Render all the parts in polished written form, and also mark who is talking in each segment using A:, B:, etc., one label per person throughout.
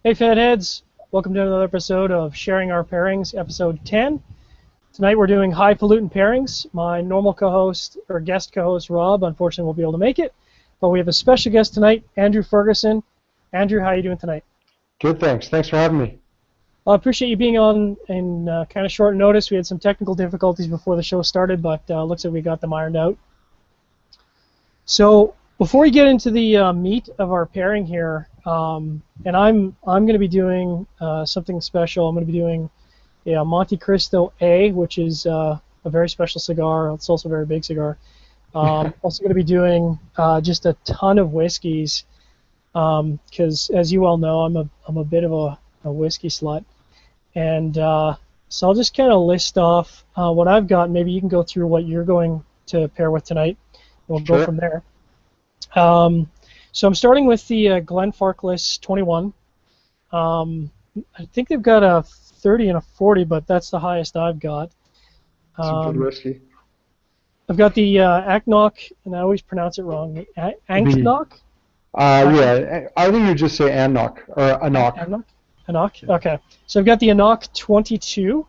A: Hey Fatheads, welcome to another episode of Sharing Our Pairings, episode 10. Tonight we're doing high Falutin pairings. My normal co-host, or guest co-host, Rob, unfortunately won't be able to make it, but we have a special guest tonight, Andrew Ferguson. Andrew, how are you doing tonight?
B: Good, thanks. Thanks for having me.
A: I appreciate you being on in kind of short notice. We had some technical difficulties before the show started, but looks like we got them ironed out. So before we get into the meat of our pairing here, and I'm going to be doing something special. I'm going to be doing a Montecristo A, which is a very special cigar. It's also a very big cigar. Also going to be doing just a ton of whiskeys, because as you well know, I'm a bit of a whiskey slut, and so I'll just kind of list off what I've got. Maybe you can go through what you're going to pair with tonight. We'll go from there. So I'm starting with the Glenfarclas 21. I think they've got a 30 and a 40, but that's the highest I've got.
B: Some good whiskey.
A: I've got the Acknock, and I always pronounce it wrong. Anknock?
B: Yeah, I think you just say Annock, or Annock.
A: Annock? Okay. So I've got the Annock 22.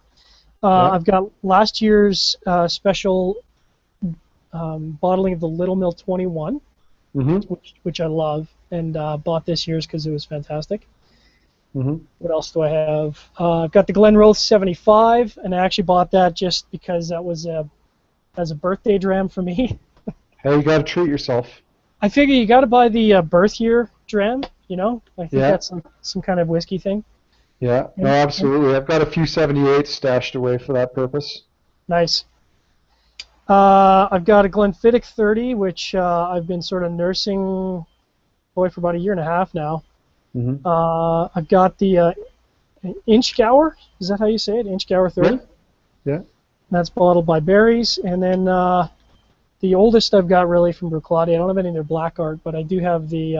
A: I've got last year's special bottling of the Little Mill 21. Which I love, and bought this year's because it was fantastic. What else do I have? I've got the Glenrothe 75, and I actually bought that just because that was as a birthday dram for me.
B: Hey, you got to treat yourself.
A: I figure you got to buy the birth year dram, you know? I think that's some kind of whiskey thing.
B: Yeah, no, absolutely. I've got a few 78s stashed away for that purpose.
A: Nice. I've got a Glenfiddich 30, which I've been sort of nursing, for about a year and a half now. I've got the Inchgower. Is that how you say it? Inchgower 30?
B: Yeah.
A: That's bottled by Berries. And then the oldest I've got really from Bruichladdich. I don't have any of their black art, but I do have the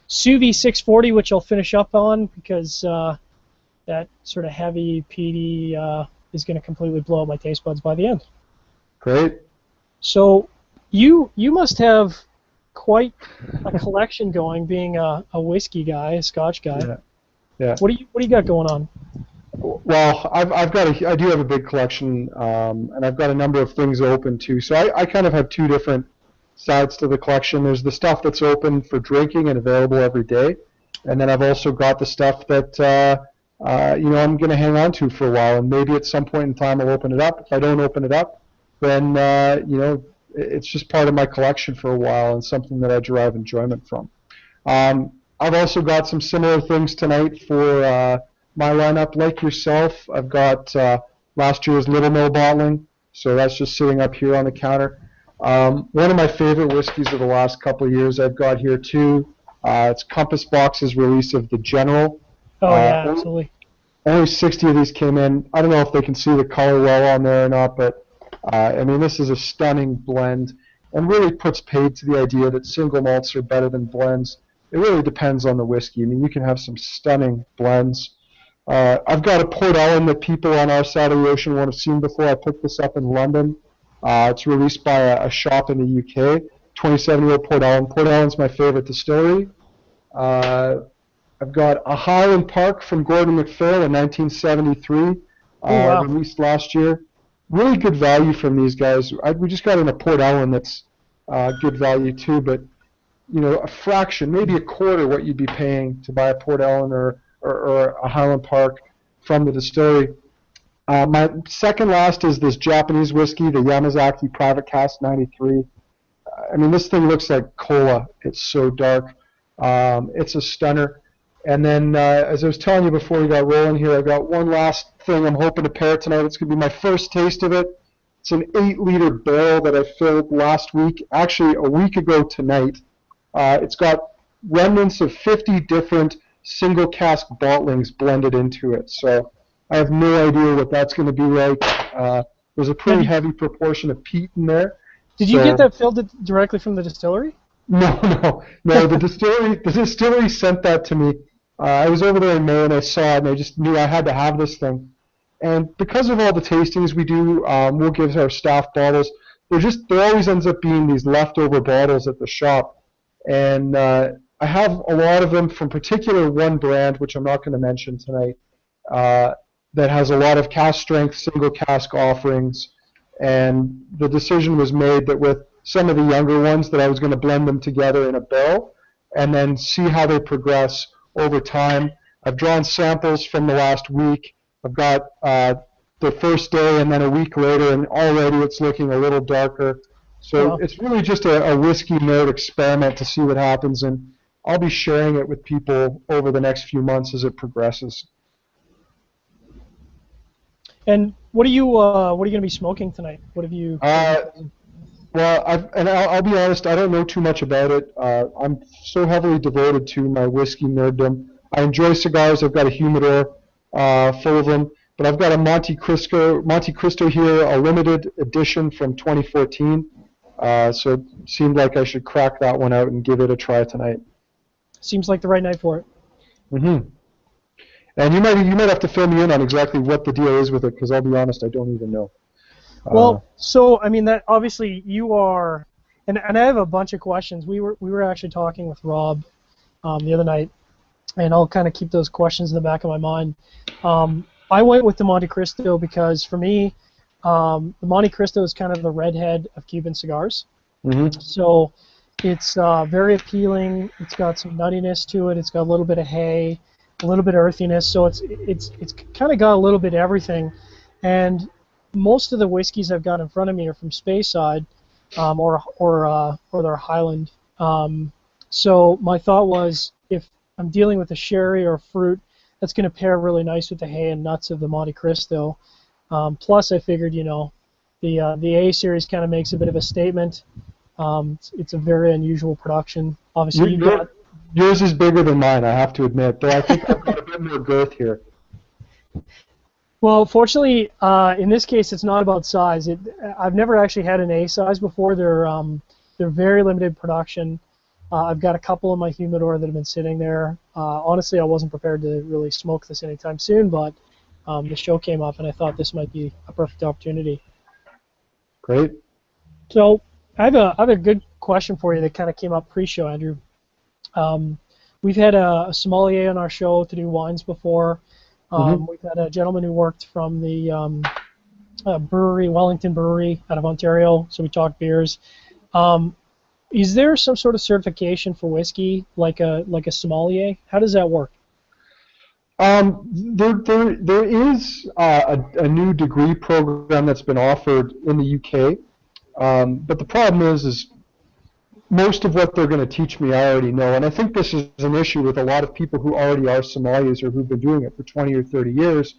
A: Suvi 640, which I'll finish up on because that sort of heavy, peaty is going to completely blow up my taste buds by the end.
B: Great.
A: So you must have quite a collection going, being a whiskey guy, a Scotch guy.
B: Yeah.
A: What do you got going on?
B: Well, I do have a big collection, and I've got a number of things open too. So I kind of have two different sides to the collection. There's the stuff that's open for drinking and available every day, and then I've also got the stuff that I'm going to hang on to for a while, and maybe at some point in time I'll open it up. If I don't open it up, then it's just part of my collection for a while and something that I derive enjoyment from. I've also got some similar things tonight for my lineup. Like yourself, I've got last year's Little Mill bottling, so that's just sitting up here on the counter. One of my favorite whiskeys of the last couple of years I've got here too. It's Compass Box's release of the General.
A: Oh yeah, absolutely.
B: Only 60 of these came in. I don't know if they can see the color well on there or not, but I mean, this is a stunning blend and really puts paid to the idea that single malts are better than blends. It really depends on the whiskey. I mean, you can have some stunning blends. I've got a Port Ellen that people on our side of the ocean won't have seen before. I picked this up in London. It's released by a shop in the UK, 27-year-old Port Ellen. Port Ellen's my favorite distillery. I've got a Highland Park from Gordon MacPhail in 1973, released last year. Really good value from these guys. We just got in a Port Ellen that's good value too, but a fraction, maybe a quarter what you'd be paying to buy a Port Ellen or a Highland Park from the distillery. My second last is this Japanese whiskey, the Yamazaki Private Cask 93. I mean, this thing looks like cola. It's so dark. It's a stunner. And then, as I was telling you before we got rolling here, I've got one last thing I'm hoping to pair tonight. It's going to be my first taste of it. It's an 8-liter barrel that I filled last week, actually a week ago tonight. It's got remnants of 50 different single cask bottlings blended into it. So I have no idea what that's going to be like. There's a pretty heavy proportion of peat in there.
A: Did you get that filled directly from the distillery?
B: No. The distillery sent that to me. I was over there in May and I saw it and I just knew I had to have this thing. And because of all the tastings we do, we'll give our staff bottles. There always ends up being these leftover bottles at the shop. And I have a lot of them from particular one brand, which I'm not going to mention tonight, that has a lot of cask strength, single cask offerings. And the decision was made that with some of the younger ones that I was going to blend them together in a barrel and then see how they progress over time. I've drawn samples from the last week. I've got the first day and then a week later, and already it's looking a little darker. So it's really just a whiskey nerd experiment to see what happens, and I'll be sharing it with people over the next few months as it progresses.
A: And what are you going to be smoking tonight? What have you?
B: Well, I'll be honest, I don't know too much about it. I'm so heavily devoted to my whiskey nerddom. I enjoy cigars. I've got a humidor full of them, but I've got a Montecristo here, a limited edition from 2014. So it seemed like I should crack that one out and give it a try tonight.
A: Seems like the right night for it.
B: Mm-hmm. And you might have to fill me in on exactly what the deal is with it, because I'll be honest, I don't even know.
A: Well, so I mean that obviously you are, and I have a bunch of questions. We were actually talking with Rob the other night, and I'll kind of keep those questions in the back of my mind. I went with the Montecristo because for me, the Montecristo is kind of the redhead of Cuban cigars.
B: Mm-hmm.
A: So it's very appealing. It's got some nuttiness to it. It's got a little bit of hay, a little bit of earthiness. So it's kind of got a little bit of everything. And most of the whiskeys I've got in front of me are from Speyside or their Highland. So my thought was, if I'm dealing with a sherry or fruit, that's going to pair really nice with the hay and nuts of the Montecristo. Plus, I figured, the A series kind of makes a bit of a statement. It's a very unusual production. Obviously,
B: yours is bigger than mine, I have to admit. Though I think I've got a bit more girth here.
A: Well, fortunately, in this case, it's not about size. I've never actually had an A size before. They're very limited production. I've got a couple in my humidor that have been sitting there. Honestly, I wasn't prepared to really smoke this anytime soon, but the show came up, and I thought this might be a perfect opportunity.
B: Great.
A: So I have a good question for you that kind of came up pre-show, Andrew. We've had a sommelier on our show to do wines before. We've had a gentleman who worked from the brewery, Wellington Brewery, out of Ontario, so we talked beers. Is there some sort of certification for whiskey, like a sommelier? How does that work?
B: There is a new degree program that's been offered in the UK, but the problem is most of what they're going to teach me I already know, and I think this is an issue with a lot of people who already are sommeliers or who've been doing it for 20 or 30 years,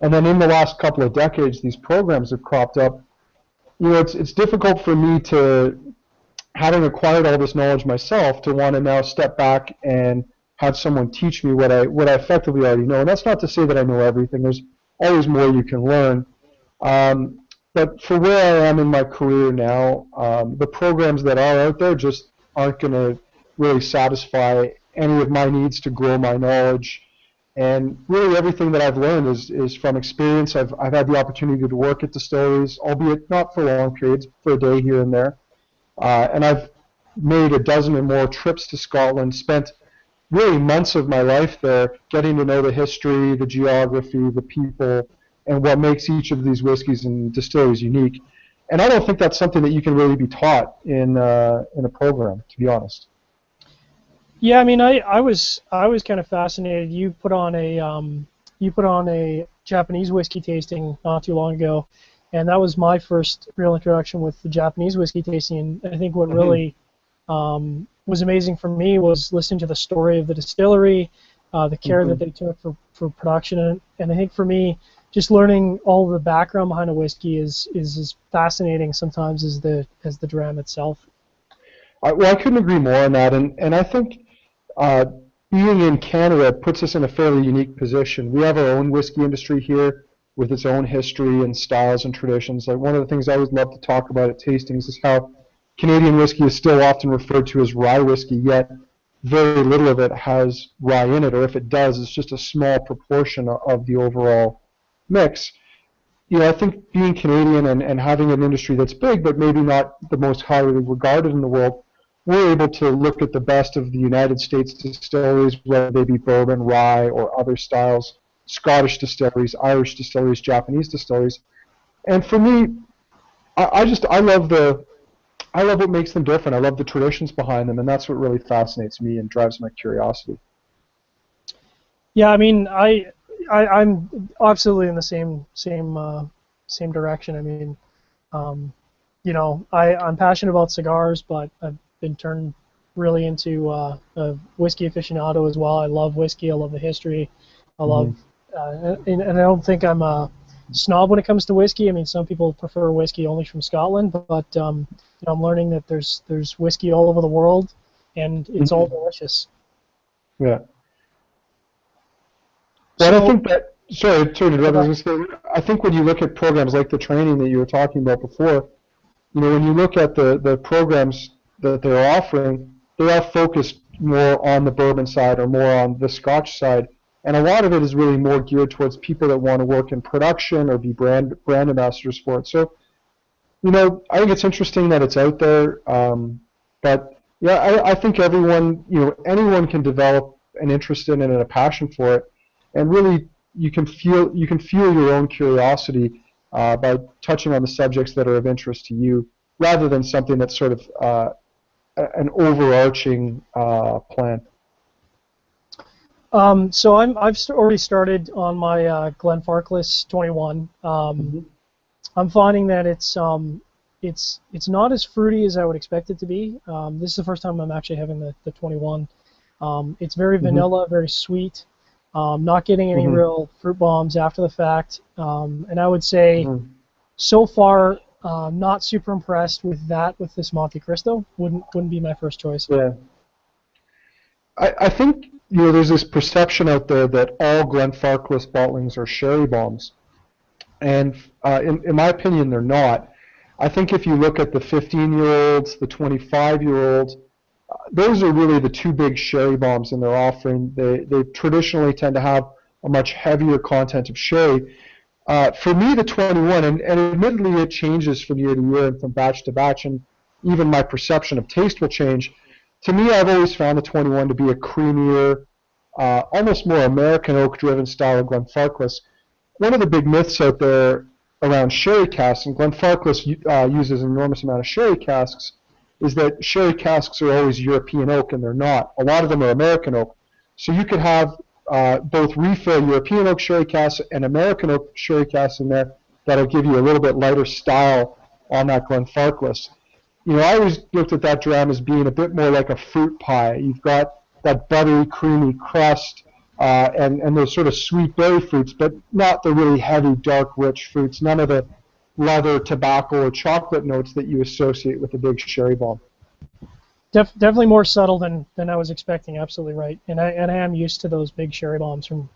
B: and then in the last couple of decades these programs have cropped up. It's difficult for me to, having acquired all this knowledge myself, to want to now step back and have someone teach me what I effectively already know. And that's not to say that I know everything. There's always more you can learn. But for where I am in my career now, the programs that are out there just aren't going to really satisfy any of my needs to grow my knowledge. And really everything that I've learned is from experience. I've had the opportunity to work at distilleries, albeit not for long periods, for a day here and there. And I've made a dozen or more trips to Scotland, spent really months of my life there getting to know the history, the geography, the people, and what makes each of these whiskeys and distilleries unique. And I don't think that's something that you can really be taught in a program, to be honest.
A: Yeah, I mean, I was kind of fascinated. You put on a Japanese whiskey tasting not too long ago, and that was my first real introduction with the Japanese whiskey tasting. And I think what really was amazing for me was listening to the story of the distillery, the care that they took for production, and I think for me, just learning all of the background behind a whiskey is as fascinating sometimes as the dram itself.
B: I couldn't agree more on that, and I think being in Canada puts us in a fairly unique position. We have our own whiskey industry here with its own history and styles and traditions. Like, one of the things I always love to talk about at tastings is how Canadian whiskey is still often referred to as rye whiskey, yet very little of it has rye in it, or if it does, it's just a small proportion of the overall mix. I think being Canadian and having an industry that's big but maybe not the most highly regarded in the world we're able to look at the best of the United States distilleries, whether they be bourbon, rye, or other styles, Scottish distilleries, Irish distilleries, Japanese distilleries. And for me, I love what makes them different. I love the traditions behind them, and that's what really fascinates me and drives my curiosity.
A: Yeah, I mean, I'm absolutely in the same direction. I mean, you know, I'm passionate about cigars, but I've been turned really into a whiskey aficionado as well. I love whiskey. I love the history. I love, and I don't think I'm a snob when it comes to whiskey. I mean, some people prefer whiskey only from Scotland, but you know, I'm learning that there's whiskey all over the world, and it's all delicious.
B: Yeah.
A: So,
B: Well, I think that, sorry to interrupt, I was going to say, I think when you look at programs like the training that you were talking about before, you know, when you look at the programs that they're offering, they are focused more on the bourbon side or more on the Scotch side, and a lot of it is really more geared towards people that want to work in production or be brand ambassadors for it. So, you know, I think it's interesting that it's out there, but yeah, I think everyone, you know, anyone can develop an interest in it and a passion for it, and really you can feel your own curiosity by touching on the subjects that are of interest to you, rather than something that's sort of an overarching plan.
A: so I've already started on my Glenfarclas 21. I'm finding that it's not as fruity as I would expect it to be. This is the first time I'm actually having the 21. It's very vanilla, very sweet. Not getting any real fruit bombs after the fact. And I would say so far, not super impressed with this Montecristo. Wouldn't be my first choice.
B: Yeah. I think, you know, there's this perception out there that all Glenfarclas bottlings are sherry bombs. And in my opinion, they're not. I think if you look at the 15-year-olds, the 25-year-olds, those are really the two big sherry bombs in their offering. They traditionally tend to have a much heavier content of sherry. For me, the 21, and admittedly it changes from year to year and from batch to batch, and even my perception of taste will change. To me, I've always found the 21 to be a creamier, almost more American oak-driven style of Glenfarclas. One of the big myths out there around sherry casks, and Glenfarclas uses an enormous amount of sherry casks, is that sherry casks are always European oak, and they're not. A lot of them are American oak. So you could have both refill European oak sherry casks and American oak sherry casks in there that'll give you a little bit lighter style on that Glenfarclas. You know, I always looked at that dram as being a bit more like a fruit pie. You've got that buttery, creamy crust, and those sort of sweet berry fruits, but not the really heavy, dark, rich fruits. None of the leather, tobacco, or chocolate notes that you associate with a big sherry bomb.
A: Definitely more subtle than I was expecting. Absolutely right. And I am used to those big sherry bombs from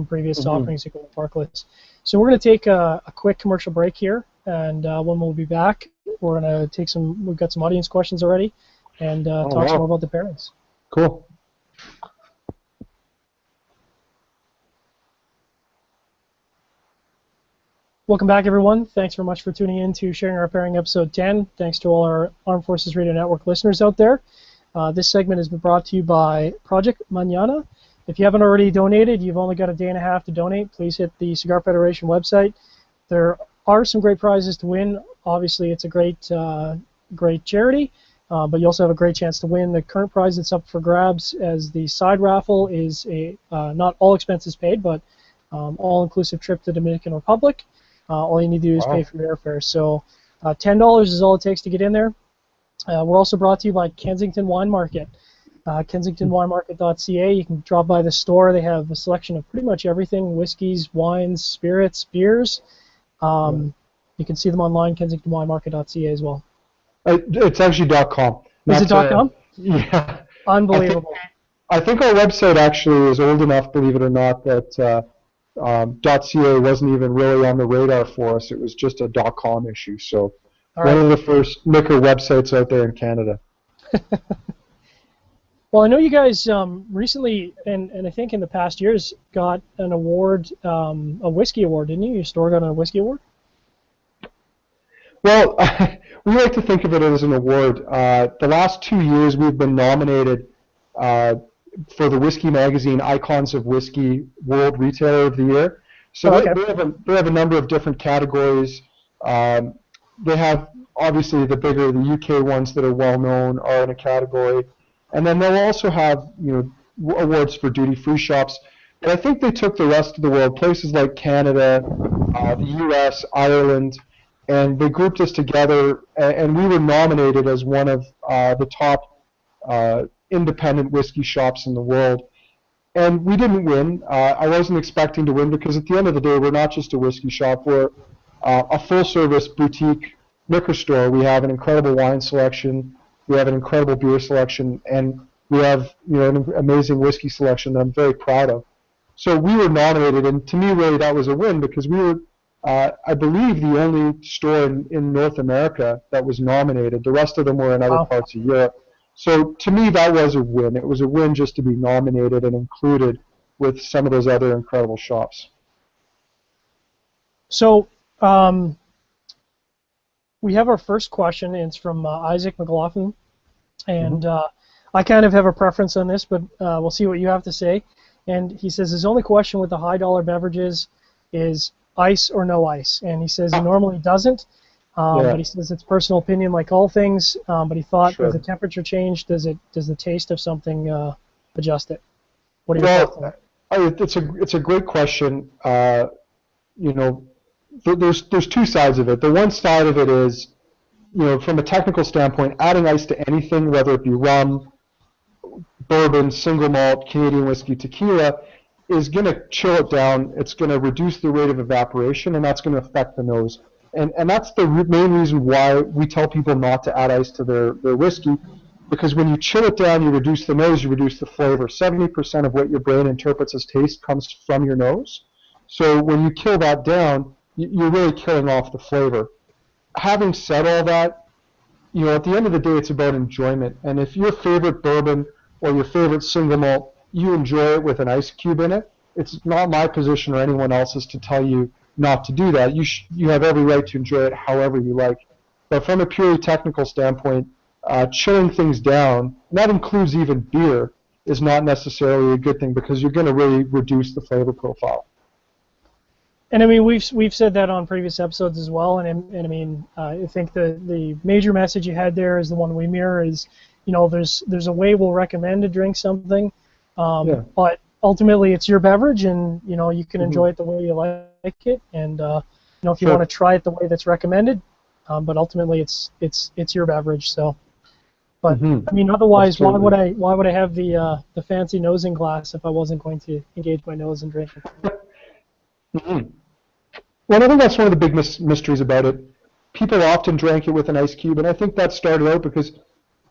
A: previous offerings at Glenfarclas. So we're going to take a quick commercial break here, and when we'll be back, we're going to take we've got some audience questions already, and talk some more about the pairings.
B: Cool.
A: Welcome back, everyone. Thanks very much for tuning in to Sharing Our Pairing episode 10. Thanks to all our Armed Forces Radio Network listeners out there. This segment has been brought to you by Project Mañana. If you haven't already donated, you've only got a day and a half to donate. Please hit the Cigar Federation website. There are some great prizes to win. Obviously, it's a great charity, but you also have a great chance to win. The current prize that's up for grabs as the side raffle is a not all expenses paid, but all-inclusive trip to the Dominican Republic. All you need to do is pay for your airfare. So $10 is all it takes to get in there. We're also brought to you by Kensington Wine Market. KensingtonWineMarket.ca. You can drop by the store. They have a selection of pretty much everything: whiskeys, wines, spirits, beers. You can see them online, KensingtonWineMarket.ca as well.
B: It's actually .com.
A: Is it .com?
B: Yeah.
A: Unbelievable.
B: I think our website actually is old enough, believe it or not, that .ca wasn't even really on the radar for us. It was just a .com issue. So one of the first liquor websites out there in Canada.
A: Well, I know you guys recently, and I think in the past years, got an award, a whiskey award, didn't you? Your store got a whiskey award?
B: Well, we like to think of it as an award. The last 2 years we've been nominated for the Whiskey Magazine Icons of Whiskey World Retailer of the Year. So
A: Oh, okay.
B: they have a number of different categories. They have, obviously, the bigger, the UK ones that are well known are in a category. And then they'll also have, awards for duty-free shops. But I think they took the rest of the world, places like Canada, the US, Ireland, and they grouped us together, and we were nominated as one of the top independent whiskey shops in the world. And we didn't win. I wasn't expecting to win because at the end of the day, we're not just a whiskey shop. We're a full-service boutique liquor store. We have an incredible wine selection. We have an incredible beer selection, and we have an amazing whiskey selection that I'm very proud of. So we were nominated, and to me, really, that was a win because we were, I believe, the only store in North America that was nominated. The rest of them were in other parts of Europe. So to me, that was a win. It was a win just to be nominated and included with some of those other incredible shops.
A: So we have our first question, and it's from Isaac McLaughlin. And I kind of have a preference on this, but we'll see what you have to say. And he says his only question with the high-dollar beverages is ice or no ice. And he says he normally doesn't, but he says it's personal opinion like all things. But he thought with the temperature change, does the taste of something adjust it? What are your thoughts on that?
B: It's a great question. There's two sides of it. The one side of it is, from a technical standpoint, adding ice to anything, whether it be rum, bourbon, single malt, Canadian whiskey, tequila, is going to chill it down. It's going to reduce the rate of evaporation, and that's going to affect the nose. And that's the main reason why we tell people not to add ice to their whiskey, because when you chill it down, you reduce the nose, you reduce the flavor. 70% of what your brain interprets as taste comes from your nose. So when you kill that down, you're really killing off the flavor. Having said all that, at the end of the day, it's about enjoyment. And if your favorite bourbon or your favorite single malt, you enjoy it with an ice cube in it, it's not my position or anyone else's to tell you not to do that. You have every right to enjoy it however you like. But from a purely technical standpoint, chilling things down, and that includes even beer, is not necessarily a good thing because you're going to really reduce the flavor profile.
A: And I mean, we've said that on previous episodes as well. And I mean, I think the major message you had there is the one we mirror is, there's a way we'll recommend to drink something, but ultimately it's your beverage, and you can enjoy it the way you like it, and if you want to try it the way that's recommended, but ultimately it's your beverage. So, but I mean, otherwise, why would I have the fancy nosing glass if I wasn't going to engage my nose and drink it?
B: Well, I think that's one of the big mysteries about it. People often drank it with an ice cube, and I think that started out because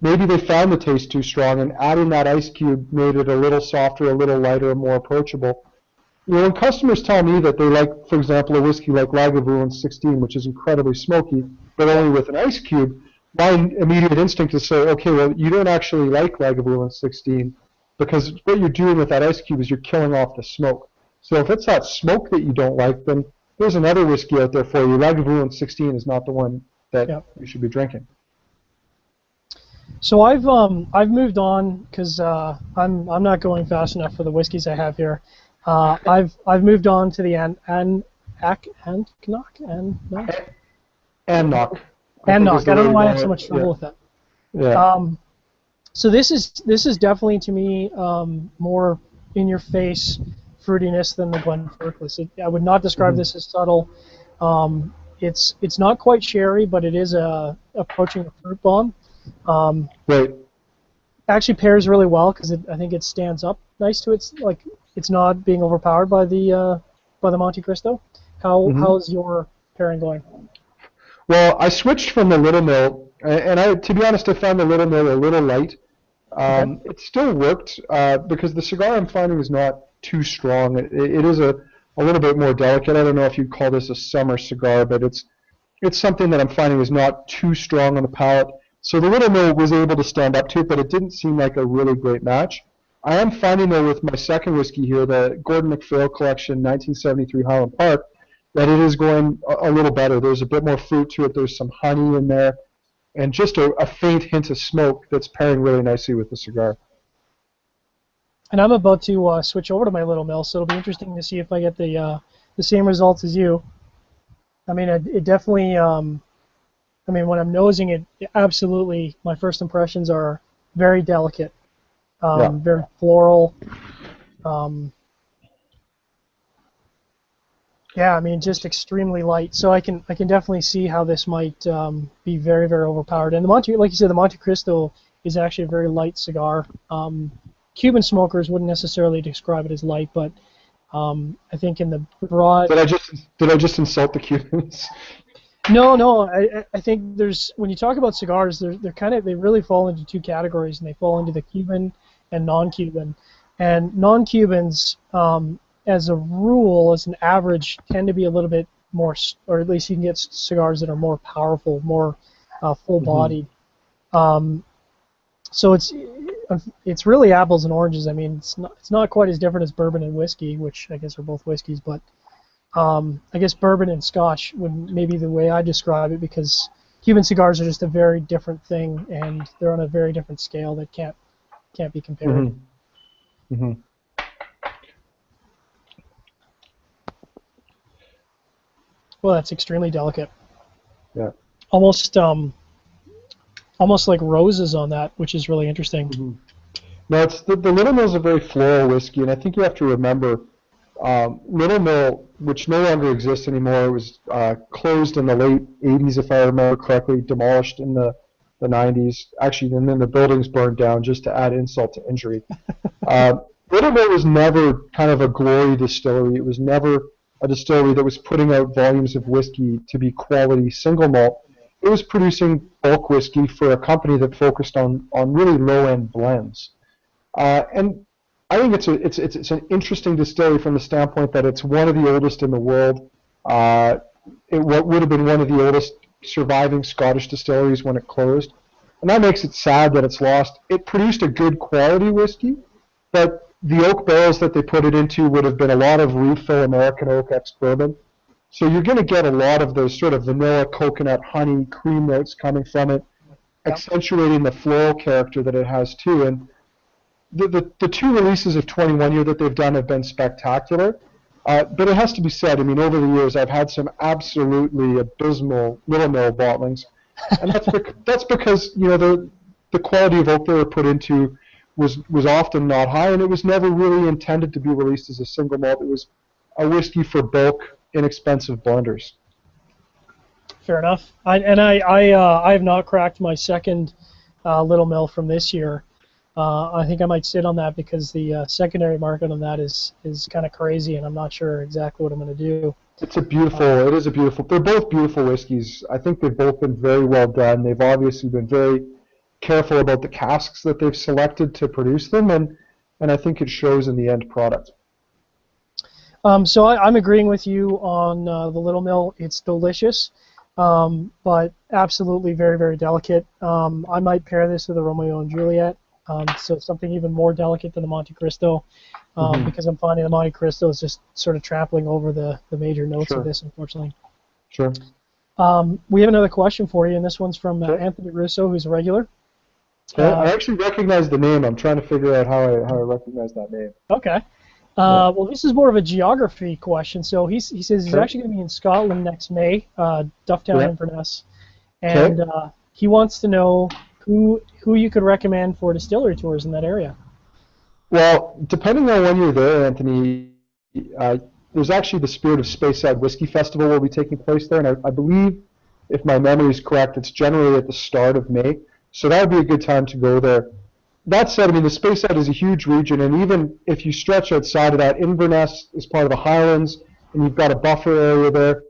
B: maybe they found the taste too strong, and adding that ice cube made it a little softer, a little lighter, more approachable. When customers tell me that they like, for example, a whiskey like Lagavulin 16, which is incredibly smoky, but only with an ice cube, my immediate instinct is to say, okay, well, you don't actually like Lagavulin 16 because what you're doing with that ice cube is you're killing off the smoke. So if it's that smoke that you don't like, then there's another whiskey out there for you. Lagavulin 16 is not the one that you should be drinking.
A: So I've moved on because I'm not going fast enough for the whiskeys I have here. I've moved on to the Annock. I don't know why I have so much trouble with that.
B: Yeah.
A: So this is definitely to me more in your face fruitiness than the Glenfarclas. I would not describe this as subtle. It's not quite sherry, but it is approaching a fruit bomb.
B: Right.
A: Actually pairs really well because I think it stands up nice to it. Like it's not being overpowered by the Montecristo. How's your pairing going?
B: Well, I switched from the Little Mill, and to be honest, I found the Little Mill a little light. It still worked because the cigar I'm finding is not too strong. It is a little bit more delicate. I don't know if you'd call this a summer cigar, but it's something that I'm finding is not too strong on the palate. So the Little Mill was able to stand up to it, but it didn't seem like a really great match. I am finding, though, with my second whiskey here, the Gordon MacPhail Collection 1973 Highland Park, that it is going a little better. There's a bit more fruit to it. There's some honey in there, and just a faint hint of smoke that's pairing really nicely with the cigar.
A: And I'm about to switch over to my little mill, so it'll be interesting to see if I get the same results as you. I mean, it definitely. I mean, when I'm nosing it, absolutely, my first impressions are very delicate, very floral. Yeah, I mean, just extremely light. So I can definitely see how this might be very, very overpowered. And like you said, the Montecristo is actually a very light cigar. Cuban smokers wouldn't necessarily describe it as light, but I think in the broad.
B: Did I just insult the Cubans?
A: No. I think when you talk about cigars, they really fall into two categories, and they fall into the Cuban and non-Cuban. And non-Cubans, as a rule, as an average, tend to be a little bit more, or at least you can get cigars that are more powerful, more full-bodied. So it's really apples and oranges. I mean, it's not quite as different as bourbon and whiskey, which I guess are both whiskeys, but I guess bourbon and Scotch would maybe the way I describe it, because Cuban cigars are just a very different thing, and they're on a very different scale that can't be compared. Well, that's extremely delicate.
B: Yeah.
A: Almost like roses on that, which is really interesting.
B: No, it's the Little Mill is a very floral whiskey, and I think you have to remember. Little Mill, which no longer exists anymore, was closed in the late 80s, if I remember correctly, demolished in the 90s. Actually, and then the buildings burned down, just to add insult to injury. Little Mill was never kind of a glory distillery. It was never a distillery that was putting out volumes of whiskey to be quality single malt. It was producing bulk whiskey for a company that focused on really low-end blends. And I think it's an interesting distillery from the standpoint that it's one of the oldest in the world. What would have been one of the oldest surviving Scottish distilleries when it closed, and that makes it sad that it's lost. It produced a good quality whiskey, but the oak barrels that they put it into would have been a lot of refill American oak ex-bourbon. So you're going to get a lot of those sort of vanilla, coconut, honey, cream notes coming from it, accentuating the floral character that it has too. And the two releases of 21 year that they've done have been spectacular. But it has to be said, I mean, over the years I've had some absolutely abysmal Little Mill bottlings. And that's because, you know, the quality of oak they were put into was often not high, and it was never really intended to be released as a single malt. It was a whiskey for bulk, inexpensive blenders.
A: Fair enough. I have not cracked my second Little Mill from this year. I think I might sit on that because the secondary market on that is kind of crazy, and I'm not sure exactly what I'm going to do.
B: It is a beautiful. They're both beautiful whiskeys. I think they've both been very well done. They've obviously been very careful about the casks that they've selected to produce them, and I think it shows in the end product.
A: So I'm agreeing with you on the Little Mill. It's delicious, but absolutely very, very delicate. I might pair this with a Romeo and Juliet. So something even more delicate than the Montecristo, because I'm finding the Montecristo is just sort of trampling over the major notes of this, unfortunately.
B: Sure.
A: We have another question for you, and this one's from Anthony Russo, who's a regular.
B: I actually recognize the name. I'm trying to figure out how I recognize that name.
A: Okay. Well, this is more of a geography question. So he says he's actually going to be in Scotland next May, Dufftown, Inverness, and he wants to know who you could recommend for distillery tours in that area.
B: Well, depending on when you're there, Anthony, there's actually the Spirit of Speyside Whiskey Festival will be taking place there, and I believe, if my memory is correct, it's generally at the start of May, so that would be a good time to go there. That said, I mean, the Speyside is a huge region, and even if you stretch outside of that, Inverness is part of the Highlands, and you've got a buffer area there.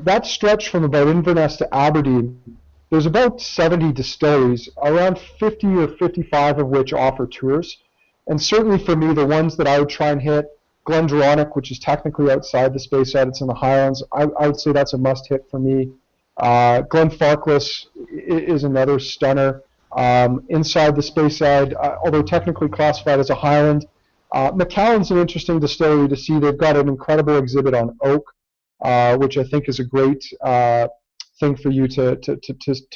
B: That stretch from about Inverness to Aberdeen, there's about 70 distilleries, around 50 or 55 of which offer tours. And certainly for me, the ones that I would try and hit, Glendronach, which is technically outside the Speyside, it's in the Highlands, I would say that's a must-hit for me. Glenfarclas is another stunner. Inside the Speyside, although technically classified as a Highland. Macallan's an interesting distillery to see. They've got an incredible exhibit on oak. which I think is a great thing for you to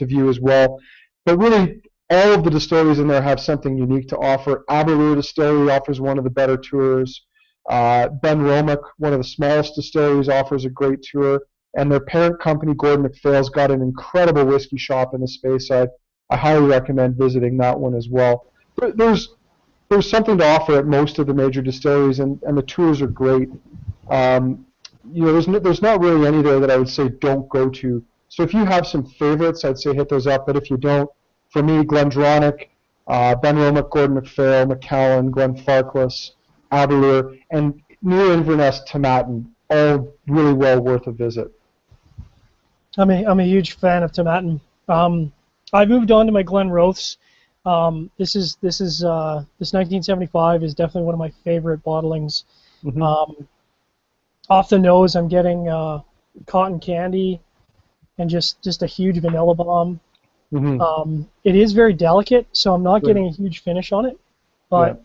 B: view as well. But really, all of the distilleries in there have something unique to offer. Aberlour Distillery offers one of the better tours. Ben Romack, one of the smallest distilleries, offers a great tour. And their parent company, Gordon MacPhail's, got an incredible whiskey shop in the space. I highly recommend visiting that one as well. But there's something to offer at most of the major distilleries, and the tours are great. There's not really any there that I would say don't go to. So if you have some favorites, I'd say hit those up. But if you don't, for me, Glendronach, Ben Romack, Gordon MacPhail, Macallan, Glenfarclas, Aberlour, and near Inverness, Tomatin, all really well worth a visit.
A: I'm a huge fan of Tomatin. I've moved on to my Glenrothes. This 1975 is definitely one of my favorite bottlings.
B: Mm-hmm.
A: Off the nose, I'm getting cotton candy and just a huge vanilla bomb.
B: Mm-hmm.
A: It is very delicate, so I'm not getting a huge finish on it. But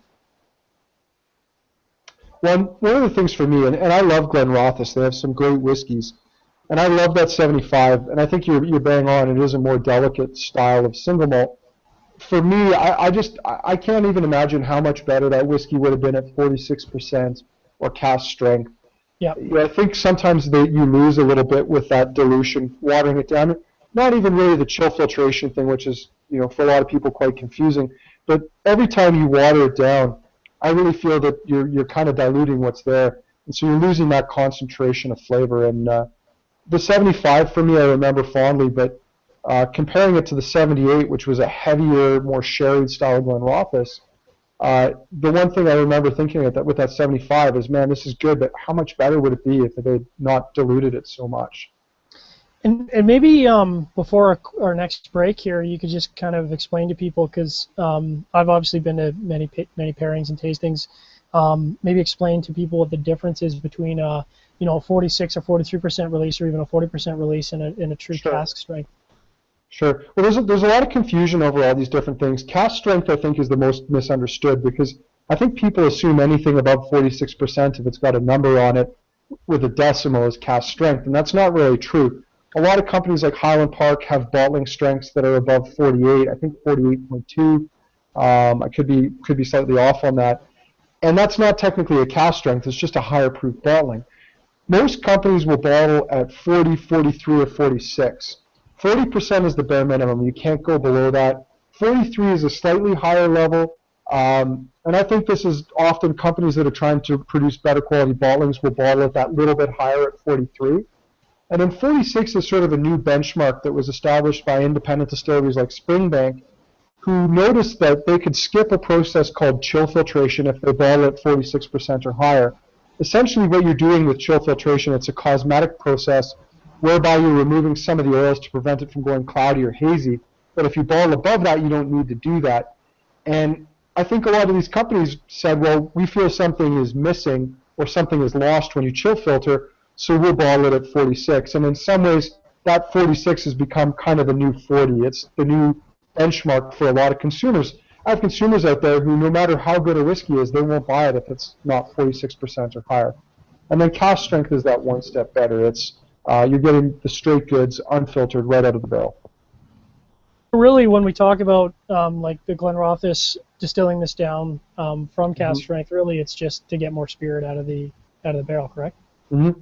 B: one of the things for me, and I love Glenrothes, they have some great whiskeys, and I love that 75, and I think you're bang on. It is a more delicate style of single malt. For me, I can't even imagine how much better that whiskey would have been at 46% or cask strength.
A: Yeah.
B: I think sometimes you lose a little bit with that dilution, watering it down. Not even really the chill filtration thing, which is, for a lot of people quite confusing. But every time you water it down, I really feel that you're kind of diluting what's there, and so you're losing that concentration of flavor. And the 75 for me, I remember fondly, but comparing it to the 78, which was a heavier, more sherried style Glenrothes, the one thing I remember thinking with that 75 is, man, this is good, but how much better would it be if they had not diluted it so much?
A: And maybe before our next break here, you could just kind of explain to people, because I've obviously been to many pairings and tastings. Maybe explain to people what the difference is between a 46 or 43% release, or even a 40% release in a true cask strength.
B: Sure. Well, there's a lot of confusion over all these different things. Cask strength, I think, is the most misunderstood, because I think people assume anything above 46%, if it's got a number on it with a decimal, is cask strength, and that's not really true. A lot of companies like Highland Park have bottling strengths that are above 48. I think 48.2. I could be slightly off on that, and that's not technically a cask strength. It's just a higher proof bottling. Most companies will bottle at 40, 43, or 46. 40% is the bare minimum. You can't go below that. 43 is a slightly higher level, and I think this is often companies that are trying to produce better quality bottlings will bottle at that little bit higher at 43. And then 46 is sort of a new benchmark that was established by independent distilleries like Springbank, who noticed that they could skip a process called chill filtration if they bottle at 46% or higher. Essentially what you're doing with chill filtration, it's a cosmetic process whereby you're removing some of the oils to prevent it from going cloudy or hazy. But if you bottle above that, you don't need to do that. And I think a lot of these companies said, well, we feel something is missing or something is lost when you chill filter, so we'll bottle it at 46. And in some ways, that 46 has become kind of the new 40. It's the new benchmark for a lot of consumers. I have consumers out there who, no matter how good a whiskey is, they won't buy it if it's not 46% or higher. And then cask strength is that one step better. It's you're getting the straight goods unfiltered right out of the barrel.
A: Really, when we talk about like the Glenrothes distilling this down from cask strength, really it's just to get more spirit out of the barrel, correct?
B: Mm-hmm.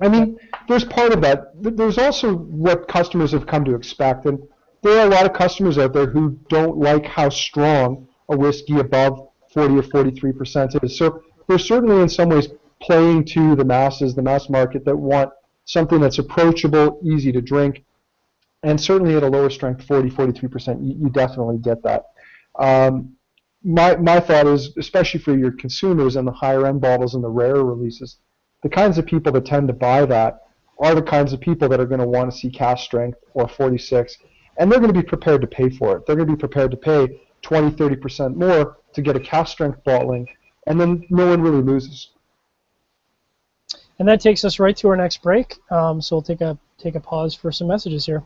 B: I mean, there's part of that. There's also what customers have come to expect, and there are a lot of customers out there who don't like how strong a whiskey above 40 or 43% is. So they're certainly in some ways playing to the masses, the mass market, that want something that's approachable, easy to drink, and certainly at a lower strength, 40, 43%, you definitely get that. My thought is, especially for your consumers and the higher end bottles and the rarer releases, the kinds of people that tend to buy that are the kinds of people that are going to want to see cask strength or 46, and they're going to be prepared to pay for it. They're going to be prepared to pay 20, 30% more to get a cask strength bottling, and then no one really loses.
A: And that takes us right to our next break. So we'll take a pause for some messages here.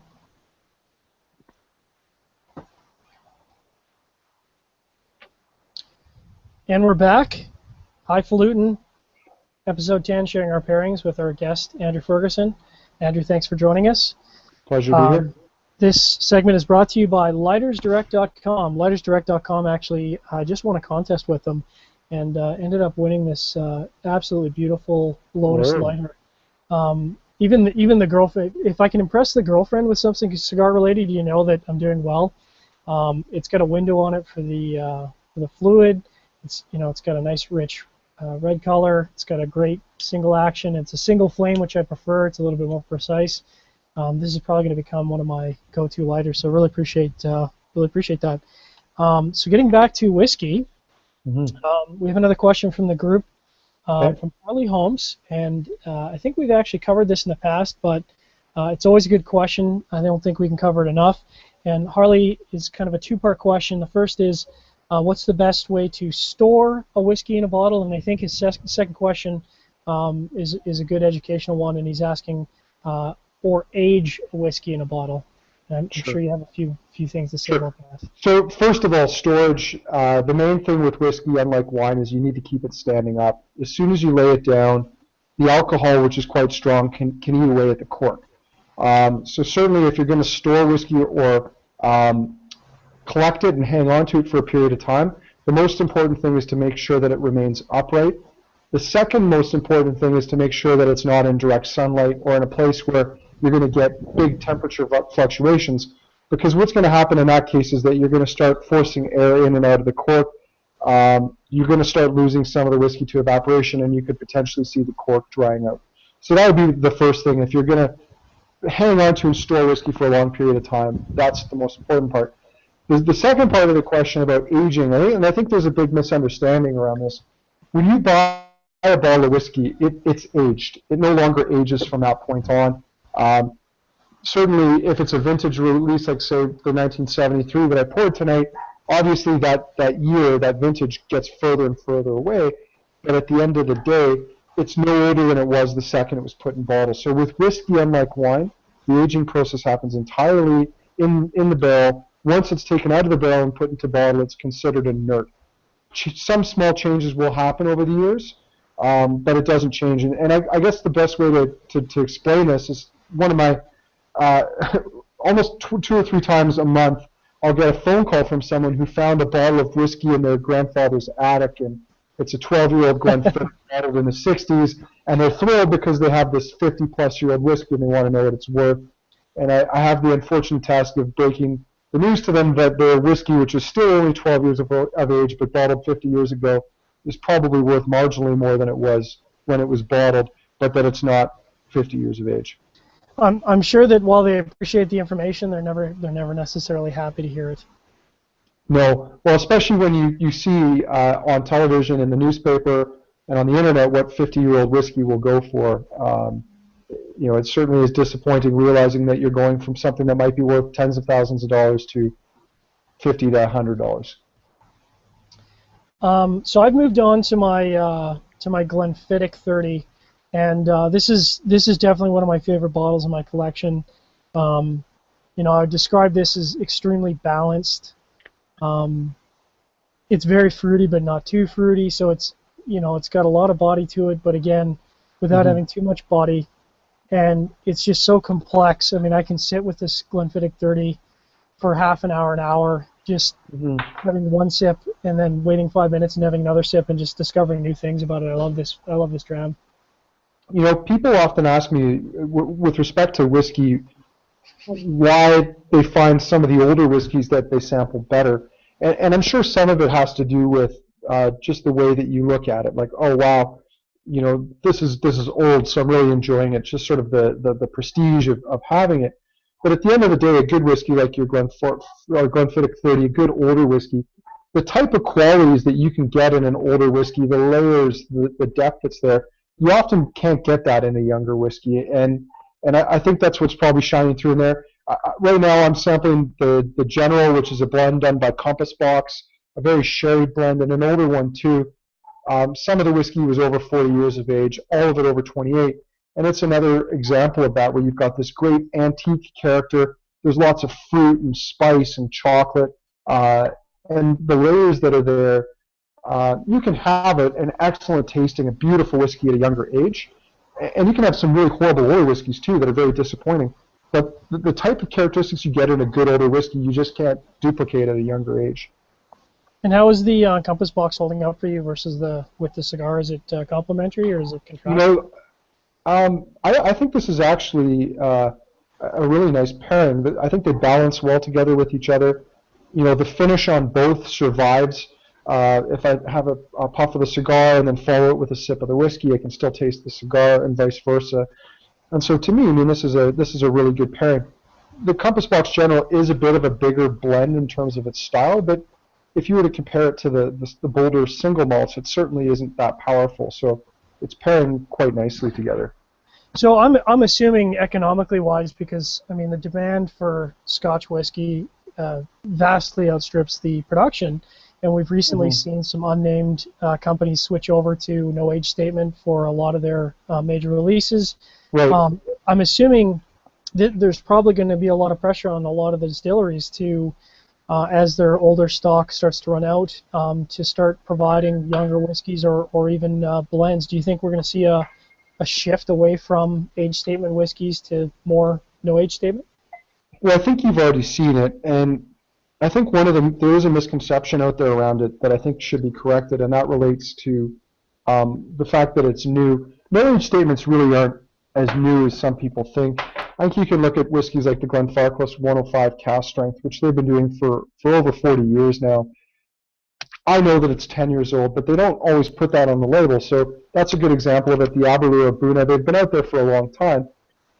A: And we're back. Hi, Falutin. episode 10, sharing our pairings with our guest, Andrew Ferguson. Andrew, thanks for joining us.
B: Pleasure to be here.
A: This segment is brought to you by lightersdirect.com. Lightersdirect.com actually just won a contest with them and ended up winning this absolutely beautiful Lotus lighter. Even the girlfriend, if I can impress the girlfriend with something cigar related, you know that I'm doing well. It's got a window on it for the fluid. It's got a nice rich red color. It's got a great single action. It's a single flame, which I prefer. It's a little bit more precise. This is probably going to become one of my go-to lighters. So really appreciate that. So getting back to whiskey, we have another question from the group. From Harley Holmes, and I think we've actually covered this in the past, but it's always a good question. I don't think we can cover it enough. And Harley is kind of a two-part question. The first is, what's the best way to store a whiskey in a bottle? And I think his second question is a good educational one, and he's asking, or age a whiskey in a bottle. And I'm sure you have a few things to say about that.
B: So first of all, storage. The main thing with whiskey, unlike wine, is you need to keep it standing up. As soon as you lay it down, the alcohol, which is quite strong, can eat away at the cork. So certainly if you're going to store whiskey or collect it and hang on to it for a period of time, the most important thing is to make sure that it remains upright. The second most important thing is to make sure that it's not in direct sunlight or in a place where you're going to get big temperature fluctuations, because what's going to happen in that case is that you're going to start forcing air in and out of the cork. You're going to start losing some of the whiskey to evaporation, and you could potentially see the cork drying out. So that would be the first thing. If you're going to hang on to and store whiskey for a long period of time, that's the most important part. The second part of the question about aging, and I think there's a big misunderstanding around this. When you buy a bottle of whiskey, it's aged. It no longer ages from that point on. Certainly, if it's a vintage release, like say the 1973 that I poured tonight, obviously that year, that vintage gets further and further away. But at the end of the day, it's no older than it was the second it was put in bottle. So with whiskey, unlike wine, the aging process happens entirely in the barrel. Once it's taken out of the barrel and put into bottle, it's considered inert. Some small changes will happen over the years, but it doesn't change. And I guess the best way to explain this is one of my almost two or three times a month, I'll get a phone call from someone who found a bottle of whiskey in their grandfather's attic, and it's a 12-year-old Glenfiddich bottled in the 60s, and they're thrilled because they have this 50-plus-year-old whiskey and they want to know what it's worth. And I have the unfortunate task of breaking the news to them that their whiskey, which is still only 12 years of age but bottled 50 years ago, is probably worth marginally more than it was when it was bottled, but that it's not 50 years of age.
A: I'm sure that while they appreciate the information, they're never necessarily happy to hear it.
B: No, well, especially when you see on television, in the newspaper, and on the internet what 50-year-old whiskey will go for. It certainly is disappointing realizing that you're going from something that might be worth tens of thousands of dollars to $50 to $100.
A: So I've moved on to my Glenfiddich 30. And this is definitely one of my favorite bottles in my collection. I would describe this as extremely balanced. It's very fruity, but not too fruity. So it's got a lot of body to it, but again, without having too much body. And it's just so complex. I mean, I can sit with this Glenfiddich 30 for half an hour, just having one sip and then waiting 5 minutes and having another sip and just discovering new things about it. I love this dram.
B: People often ask me, with respect to whiskey, why they find some of the older whiskeys that they sample better. And I'm sure some of it has to do with just the way that you look at it. Like, oh, wow, this is old, so I'm really enjoying it, just sort of the prestige of having it. But at the end of the day, a good whiskey like your Glenfiddich 30, a good older whiskey, the type of qualities that you can get in an older whiskey, the layers, the depth that's there, you often can't get that in a younger whiskey, and I think that's what's probably shining through in there. Right now I'm sampling the General, which is a blend done by Compass Box, a very sherry blend, and an older one too. Some of the whiskey was over 40 years of age, all of it over 28, and it's another example of that where you've got this great antique character. There's lots of fruit and spice and chocolate, and the layers that are there you can have an excellent tasting, a beautiful whiskey at a younger age, and you can have some really horrible older whiskeys too that are very disappointing. But the type of characteristics you get in a good older whiskey, you just can't duplicate at a younger age.
A: And how is the Compass box holding out for you versus with the cigar? Is it complementary or is it contrasting?
B: I think this is actually a really nice pairing. I think they balance well together with each other. The finish on both survives. If I have a puff of the cigar and then follow it with a sip of the whiskey, I can still taste the cigar and vice versa. And so to me, this is a really good pairing. The Compass Box General is a bit of a bigger blend in terms of its style, but if you were to compare it to the bolder single malts, it certainly isn't that powerful. So it's pairing quite nicely together.
A: So I'm assuming economically wise, because the demand for Scotch whiskey vastly outstrips the production, and we've recently seen some unnamed companies switch over to no age statement for a lot of their major releases.
B: Right.
A: I'm assuming that there's probably going to be a lot of pressure on a lot of the distilleries to, as their older stock starts to run out, to start providing younger whiskeys or even blends. Do you think we're going to see a shift away from age statement whiskeys to more no age statement?
B: Well, I think you've already seen it, and I think there is a misconception out there around it that I think should be corrected, and that relates to the fact that it's new. No age statements really aren't as new as some people think. I think you can look at whiskeys like the Glenfarclas 105 cask strength, which they've been doing for over 40 years now. I know that it's 10 years old, but they don't always put that on the label, so that's a good example of it. The Aberlour of Buna, they've been out there for a long time.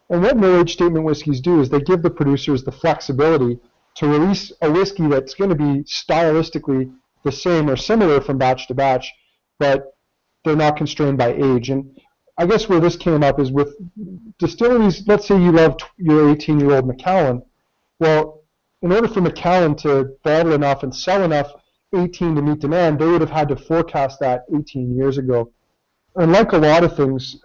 B: And what no age statement whiskeys do is they give the producers the flexibility to release a whiskey that's going to be stylistically the same or similar from batch to batch, but they're not constrained by age. And I guess where this came up is with distilleries. Let's say you love your 18-year-old Macallan. Well, in order for Macallan to bottle enough and sell enough 18 to meet demand, they would have had to forecast that 18 years ago. And like a lot of things,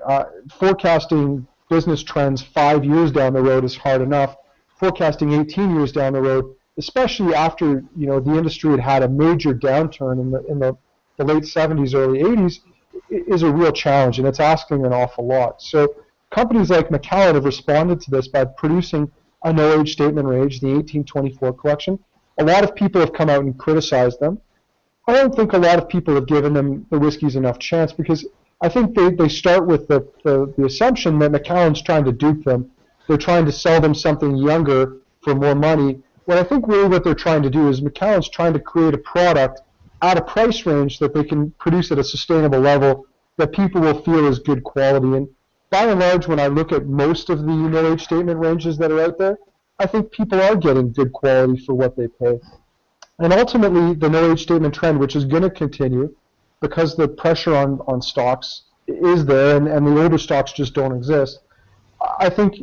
B: forecasting business trends 5 years down the road is hard enough. Forecasting 18 years down the road, especially after the industry had a major downturn in the late 70s, early 80s, is a real challenge, and it's asking an awful lot. So companies like Macallan have responded to this by producing a no-age statement range, the 1824 collection. A lot of people have come out and criticized them. I don't think a lot of people have given them the whiskeys enough chance, because I think they start with the assumption that Macallan's trying to dupe them. They're trying to sell them something younger for more money. What I think really what they're trying to do is Macallan's trying to create a product at a price range that they can produce at a sustainable level that people will feel is good quality. And by and large, when I look at most of the no-age statement ranges that are out there, I think people are getting good quality for what they pay. And ultimately, the no-age statement trend, which is going to continue because the pressure on stocks is there, and the older stocks just don't exist, I think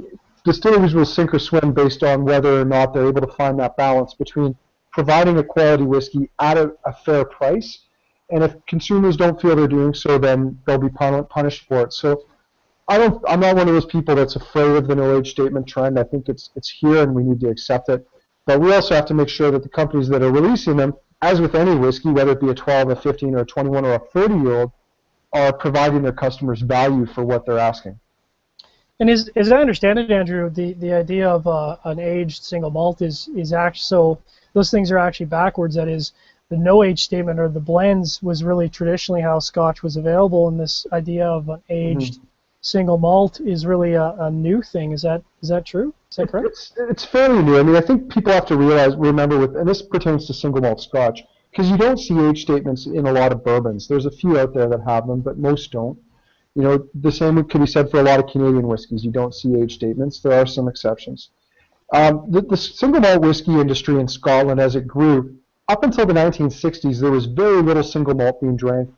B: distilleries will sink or swim based on whether or not they're able to find that balance between providing a quality whiskey at a fair price, and if consumers don't feel they're doing so, then they'll be punished for it. So I'm not one of those people that's afraid of the no-age statement trend. I think it's here and we need to accept it. But we also have to make sure that the companies that are releasing them, as with any whiskey, whether it be a 12, a 15, or a 21, or a 30-year-old, are providing their customers value for what they're asking.
A: And as I understand it, Andrew, the idea of an aged single malt is actually, so those things are actually backwards. That is, the no-age statement or the blends was really traditionally how Scotch was available, and this idea of an aged single malt is really a new thing. Is that true? Is that correct?
B: It's fairly new. I mean, I think people have to remember, and this pertains to single malt Scotch, because you don't see age statements in a lot of bourbons. There's a few out there that have them, but most don't. The same could be said for a lot of Canadian whiskeys. You don't see age statements. There are some exceptions. The single malt whiskey industry in Scotland, as it grew, up until the 1960s, there was very little single malt being drank.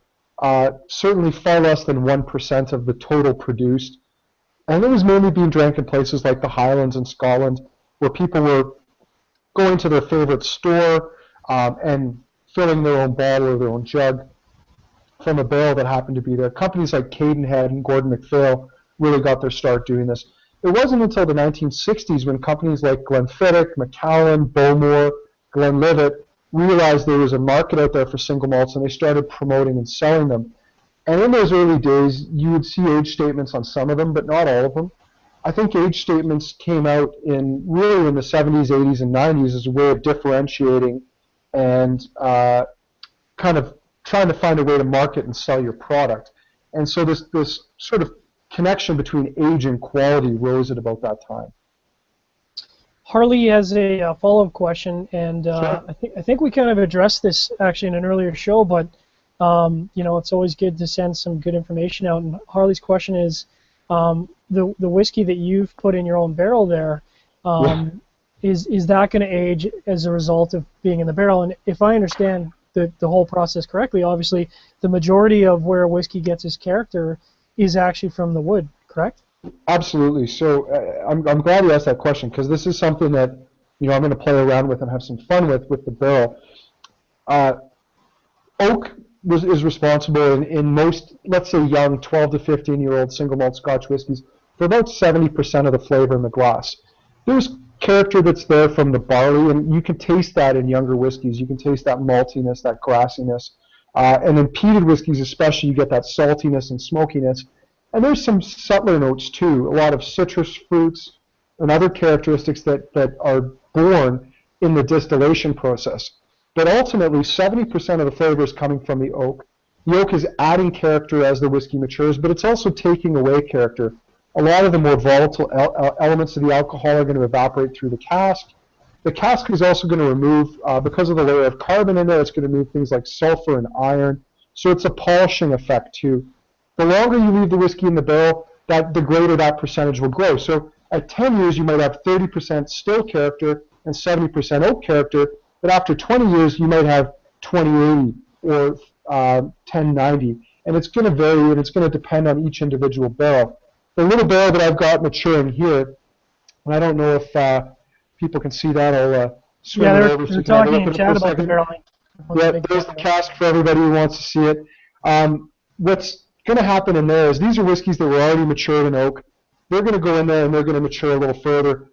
B: Certainly far less than 1% of the total produced. And it was mainly being drank in places like the Highlands in Scotland, where people were going to their favorite store and filling their own bottle or their own jug from a barrel that happened to be there. Companies like Cadenhead and Gordon MacPhail really got their start doing this. It wasn't until the 1960s when companies like Glenfiddich, Macallan, Bowmore, Glenlivet realized there was a market out there for single malts, and they started promoting and selling them. And in those early days, you would see age statements on some of them, but not all of them. I think age statements came out really in the 70s, 80s, and 90s as a way of differentiating and kind of trying to find a way to market and sell your product. And so this sort of connection between age and quality rose at about that time.
A: Harley has a follow-up question, and
B: Sure.
A: I think we kind of addressed this actually in an earlier show, but you know, it's always good to send some good information out. And Harley's question is, the whiskey that you've put in your own barrel there, is that going to age as a result of being in the barrel? And if I understand the whole process correctly, obviously the majority of where whiskey gets its character is actually from the wood, correct?
B: Absolutely. So I'm glad you asked that question, because this is something that I'm going to play around with and have some fun with the barrel. Oak is responsible in most, let's say, young 12 to 15-year-old single malt Scotch whiskeys for about 70% of the flavor in the glass. There's character that's there from the barley, and you can taste that in younger whiskeys. You can taste that maltiness, that grassiness. And in peated whiskeys especially, you get that saltiness and smokiness. And there's some subtler notes too, a lot of citrus fruits and other characteristics that are born in the distillation process. But ultimately, 70% of the flavor is coming from the oak. The oak is adding character as the whiskey matures, but it's also taking away character. A lot of the more volatile elements of the alcohol are going to evaporate through the cask. The cask is also going to remove, because of the layer of carbon in there, it's going to remove things like sulfur and iron. So it's a polishing effect too. The longer you leave the whiskey in the barrel, the greater that percentage will grow. So at 10 years, you might have 30% still character and 70% oak character, but after 20 years, you might have 2080 or 1090. And it's going to vary, and it's going to depend on each individual barrel. The little barrel that I've got maturing here, and I don't know if people can see that. I'll swing it over so
A: they're
B: you can have a
A: talking
B: look
A: in
B: at it
A: chat
B: for a
A: about the
B: second.
A: barreling.
B: Yeah, there's the cask for everybody who wants to see it. What's going to happen in there is these are whiskeys that were already matured in oak. They're going to go in there and they're going to mature a little further.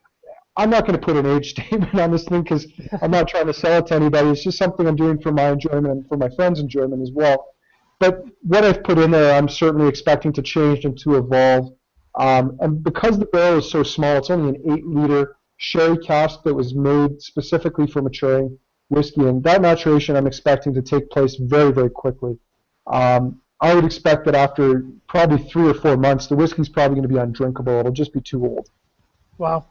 B: I'm not going to put an age statement on this thing because I'm not trying to sell it to anybody. It's just something I'm doing for my enjoyment and for my friends' enjoyment as well. But what I've put in there, I'm certainly expecting to change and to evolve. And because the barrel is so small, it's only an 8-liter sherry cask that was made specifically for maturing whiskey. And that maturation I'm expecting to take place very, very quickly. I would expect that after probably 3 or 4 months, the whiskey's probably going to be undrinkable. It'll just be too old.
A: Wow.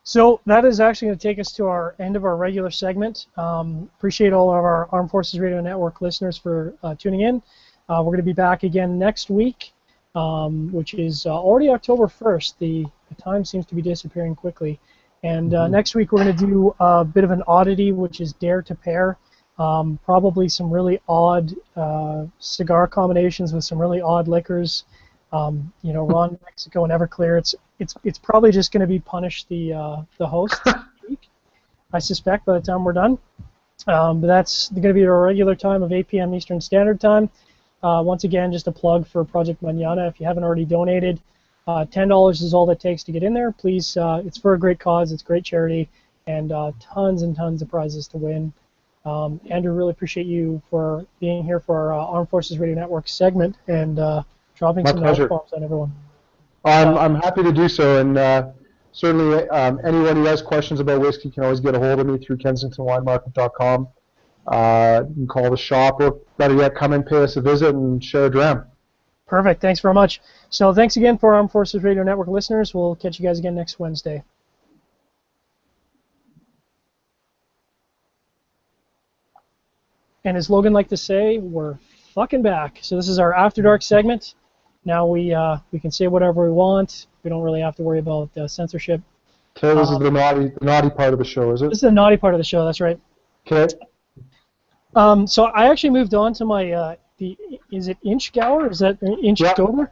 A: So that is actually going to take us to our end of our regular segment. Appreciate all of our Armed Forces Radio Network listeners for tuning in. We're going to be back again next week, which is already October 1st. The time seems to be disappearing quickly. And next week we're going to do a bit of an oddity, which is Dare to Pair. Probably some really odd cigar combinations with some really odd liquors. Ron, Mexico, and Everclear. It's probably just going to be punish the host this week, I suspect, by the time we're done. But that's going to be our regular time of 8 p.m. Eastern Standard Time. Once again, just a plug for Project Manana. If you haven't already donated, $10 is all that takes to get in there. Please, it's for a great cause. It's great charity, and tons and tons of prizes to win. Andrew, really appreciate you for being here for our Armed Forces Radio Network segment and dropping some knowledge bombs on everyone.
B: I'm happy to do so, and certainly anyone who has questions about whiskey can always get a hold of me through KensingtonWineMarket.com. You can call the shop, or better yet, come and pay us a visit and share a dram.
A: Perfect. Thanks very much. So thanks again for Armed Forces Radio Network listeners. We'll catch you guys again next Wednesday. And as Logan liked to say, we're fucking back. So this is our After Dark segment. Now we can say whatever we want. We don't really have to worry about censorship.
B: Okay, this is the naughty part of the show, is it?
A: This is the naughty part of the show. That's right.
B: Okay.
A: So I actually moved on to my is it Inchgauer? Is that Inchgauer?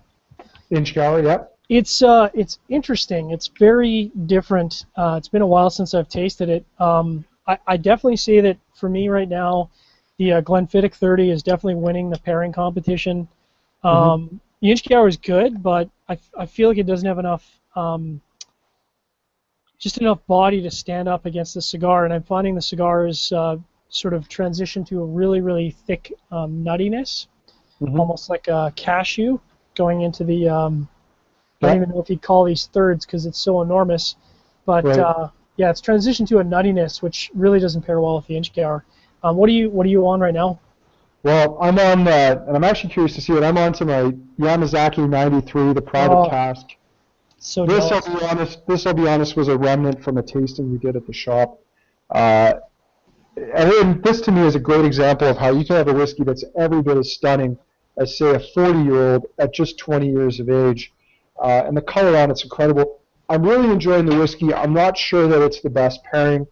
B: Inchgauer, yeah.
A: It's interesting. It's very different. It's been a while since I've tasted it. I definitely say that for me right now, the Glenfiddich 30 is definitely winning the pairing competition. The Inchgauer is good, but I feel like it doesn't have enough, just enough body to stand up against the cigar, and I'm finding the cigar is sort of transition to a really, really thick nuttiness,
B: Mm-hmm.
A: almost like a cashew going into the. I don't
B: Yeah.
A: even know if you'd call these thirds because it's so enormous, but
B: Right.
A: yeah, it's transitioned to a nuttiness, which really doesn't pair well with the Inchgar. What are you on right now?
B: Well, I'm on, and I'm actually curious to see it. I'm on to my Yamazaki 93, the private
A: Oh,
B: cask.
A: so
B: This, I'll
A: jealous.
B: be honest. This, I'll be honest, was a remnant from a tasting we did at the shop. Uh, and this to me is a great example of how you can have a whiskey that's every bit as stunning as, say, a 40-year-old at just 20 years of age. And the color on it's incredible. I'm really enjoying the whiskey. I'm not sure that it's the best pairing.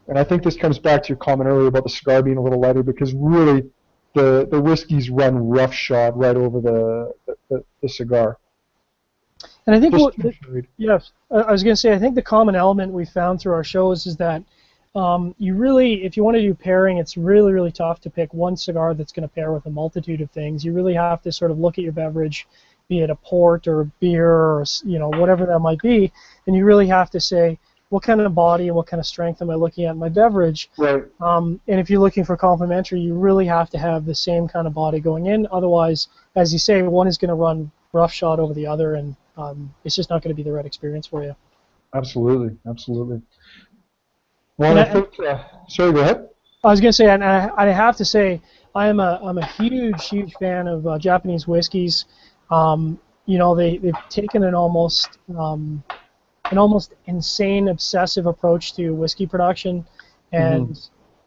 B: And I think this comes back to your comment earlier about the cigar being a little lighter, because really the whiskeys run roughshod right over the cigar.
A: And I think
B: Just too sweet.
A: yes, I was going to say, I think the common element we found through our shows is that you really, if you want to do pairing, it's really, really tough to pick one cigar that's going to pair with a multitude of things. You really have to sort of look at your beverage, be it a port or a beer or whatever that might be, and you really have to say, what kind of body and what kind of strength am I looking at in my beverage?
B: Right.
A: And if you're looking for complementary, you really have to have the same kind of body going in. Otherwise, as you say, one is going to run roughshod over the other, and it's just not going to be the right experience for you.
B: Absolutely. Absolutely. Well,
A: And
B: I
A: I,
B: think. Sorry, go ahead.
A: I was going to say, and I have to say, I'm a huge, huge fan of Japanese whiskeys. They've taken an almost insane, obsessive approach to whiskey production, and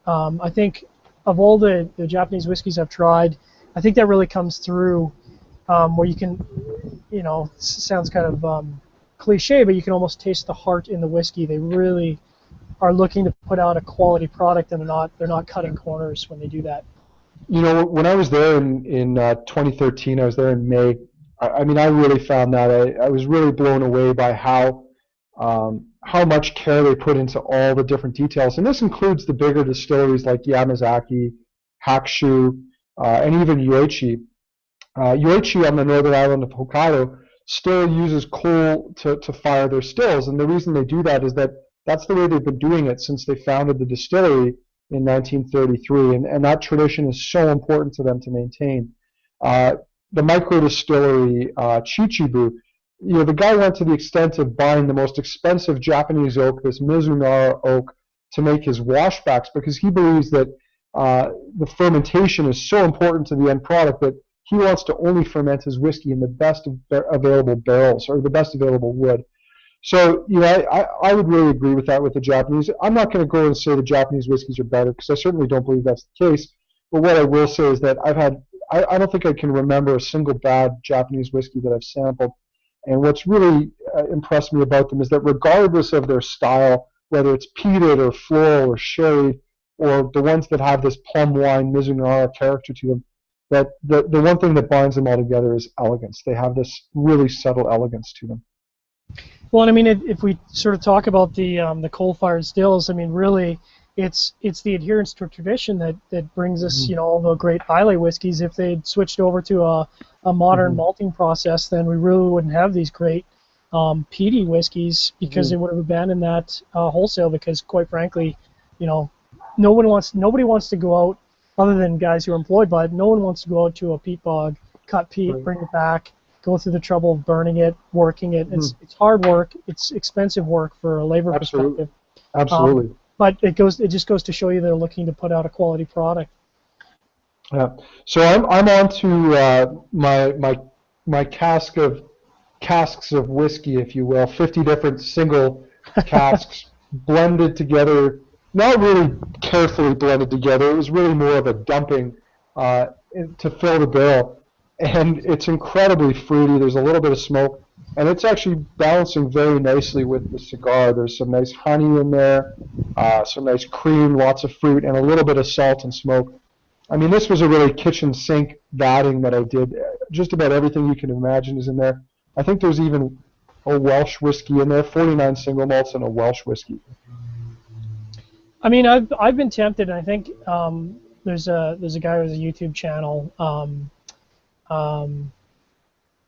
A: I think of all the Japanese whiskeys I've tried, I think that really comes through, where you can, sounds kind of cliche, but you can almost taste the heart in the whiskey. They really are looking to put out a quality product, and they're not cutting corners when they do that.
B: When I was there in 2013, I was there in May. I mean, I really found that I was really blown away by how much care they put into all the different details, and this includes the bigger distilleries like Yamazaki, Hakushu, and even Yoichi. Yoichi on the northern island of Hokkaido still uses coal to fire their stills, and the reason they do that is that that's the way they've been doing it since they founded the distillery in 1933, and that tradition is so important to them to maintain. The micro distillery, Chichibu, the guy went to the extent of buying the most expensive Japanese oak, this Mizunara oak, to make his washbacks, because he believes that the fermentation is so important to the end product that he wants to only ferment his whiskey in the best available barrels or the best available wood. So, I would really agree with that with the Japanese. I'm not going to go and say the Japanese whiskeys are better, because I certainly don't believe that's the case. But what I will say is that I don't think I can remember a single bad Japanese whiskey that I've sampled. And what's really impressed me about them is that regardless of their style, whether it's peated or floral or sherry, or the ones that have this plum wine Mizunara character to them, that the one thing that binds them all together is elegance. They have this really subtle elegance to them.
A: Well, and I mean, if we sort of talk about the coal-fired stills, I mean, really, it's the adherence to a tradition that brings us, all the great Islay whiskeys. If they'd switched over to a modern malting process, then we really wouldn't have these great peaty whiskeys, because they would have abandoned that wholesale. Because quite frankly, nobody wants to go out, other than guys who are employed by it. No one wants to go out to a peat bog, cut peat, bring it back, go through the trouble of burning it, working it. It's hard work. It's expensive work for a labor perspective.
B: Absolutely.
A: But it just goes to show you they're looking to put out a quality product.
B: Yeah. So I'm on to my casks of whiskey, if you will, 50 different single casks blended together, not really carefully blended together. It was really more of a dumping to fill the barrel. And it's incredibly fruity. There's a little bit of smoke, and it's actually balancing very nicely with the cigar. There's some nice honey in there, some nice cream, lots of fruit, and a little bit of salt and smoke. I mean, this was a really kitchen sink vatting that I did. Just about everything you can imagine is in there. I think there's even a Welsh whiskey in there, 49 single malts and a Welsh whiskey.
A: I mean, I've been tempted, and I think there's a guy who has a YouTube channel.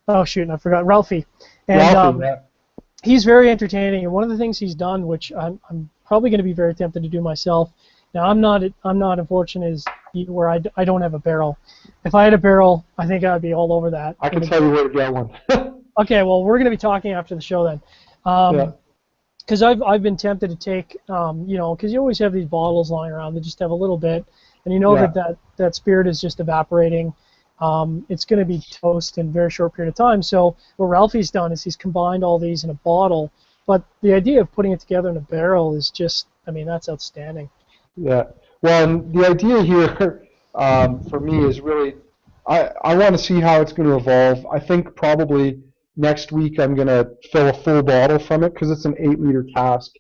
A: Oh shoot, I forgot, Ralphie. And he's very entertaining, and one of the things he's done, which I'm probably going to be very tempted to do myself, Now I'm not unfortunate as you where I don't have a barrel. If I had a barrel, I think I'd be all over that.
B: I can tell you where to get one.
A: Okay, well we're going to be talking after the show then.
B: Yeah.
A: Because I've been tempted to take, because you always have these bottles lying around that just have a little bit, and you know that spirit is just evaporating. It's going to be toast in a very short period of time. So what Ralphie's done is he's combined all these in a bottle, but the idea of putting it together in a barrel is just, I mean, that's outstanding.
B: Yeah. Well, and the idea here for me is really, I want to see how it's going to evolve. I think probably next week I'm going to fill a full bottle from it because it's an 8-liter cask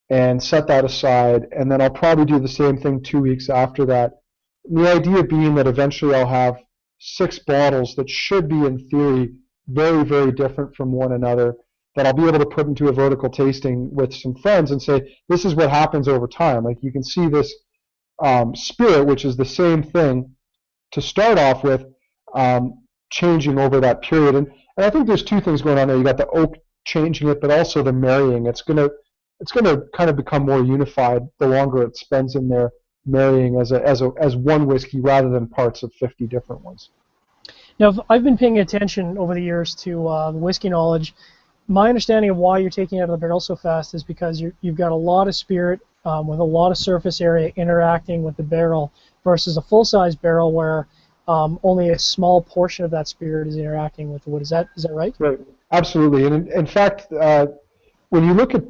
B: and set that aside. And then I'll probably do the same thing 2 weeks after that. And the idea being that eventually I'll have 6 bottles that should be, in theory, very, very different from one another that I'll be able to put into a vertical tasting with some friends and say, this is what happens over time. Like you can see this spirit, which is the same thing to start off with, changing over that period. And I think there's 2 things going on there. You got the oak changing it, but also the marrying. It's gonna kind of become more unified the longer it spends in there marrying as one whiskey rather than parts of 50 different ones.
A: Now, I've been paying attention over the years to the whiskey knowledge. My understanding of why you're taking it out of the barrel so fast is because you've got a lot of spirit with a lot of surface area interacting with the barrel versus a full-size barrel where only a small portion of that spirit is interacting with the wood. Is that right?
B: Right. Absolutely. And in fact, when you look at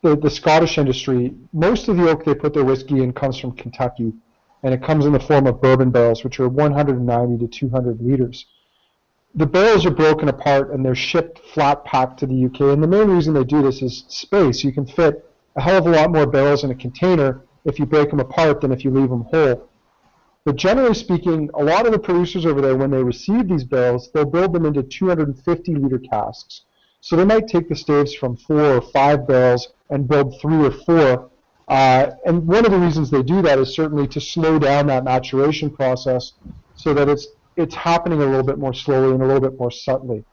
B: the Scottish industry, most of the oak they put their whiskey in comes from Kentucky, and it comes in the form of bourbon barrels, which are 190 to 200 liters. The barrels are broken apart and they're shipped flat packed to the UK, and the main reason they do this is space. You can fit a hell of a lot more barrels in a container if you break them apart than if you leave them whole. But generally speaking, a lot of the producers over there, when they receive these barrels, they'll build them into 250-liter casks. So they might take the staves from 4 or 5 barrels and build 3 or 4. And one of the reasons they do that is certainly to slow down that maturation process so that it's happening a little bit more slowly and a little bit more subtly.